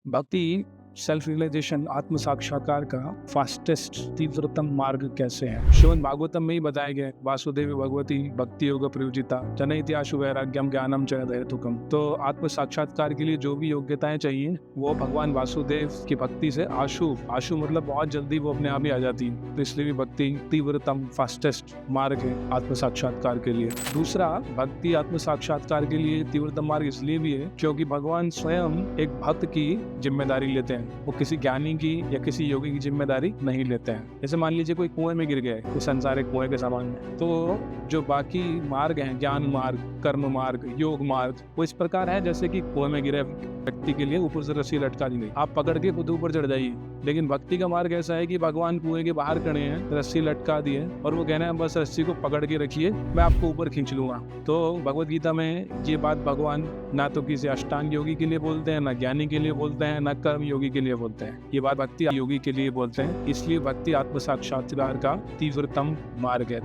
भक्ति self realisation आत्म साक्षात्कार का फास्टेस्ट तीव्रतम मार्ग कैसे है। श्रीमद् भागवतम में ही बताया गया है, वासुदेव भगवती भक्ति योग प्रयोजिता जनैत्याशु वैराग्यम ज्ञानम च हेतुकम। तो आत्म साक्षात्कार के लिए जो भी योग्यताएं चाहिए वो भगवान वासुदेव की भक्ति से आशु आशु मतलब बहुत जल्दी वो अपने आप ही आ जाती है। तो इसलिए भी भक्ति तीव्रतम फास्टेस्ट मार्ग है आत्म साक्षात्कार के लिए। दूसरा, भक्ति आत्म साक्षात्कार के लिए तीव्रतम मार्ग इसलिए भी है क्योंकि भगवान स्वयं एक भक्त की जिम्मेदारी लेते हैं। वो किसी ज्ञानी की या किसी योगी की जिम्मेदारी नहीं लेते हैं। जैसे मान लीजिए कोई कुएं में गिर गया है, कोई संसारिक कुएं के समान है, तो जो बाकी मार्ग हैं, ज्ञान मार्ग, कर्म मार्ग, योग मार्ग, वो इस प्रकार है जैसे कि कुएं में गिरे व्यक्ति के लिए ऊपर से रस्सी लटका दी गई, आप पकड़ के खुद ऊपर चढ़ जाइए। लेकिन भक्ति का मार्ग ऐसा है कि भगवान कुएं के बाहर खड़े हैं, रस्सी लटका दी है और वो कहना है बस रस्सी को पकड़ के रखिए, मैं आपको ऊपर खींच लूंगा। तो भगवत गीता में ये बात भगवान ना तो किसी अष्टांग योगी के लिए बोलते हैं, ना ज्ञानी के लिए बोलते हैं, ना कर्म योगी के लिए बोलते हैं। ये बात भक्ति योगी के लिए बोलते हैं। इसलिए भक्ति आत्म साक्षात्कार का तीव्रतम मार्ग है।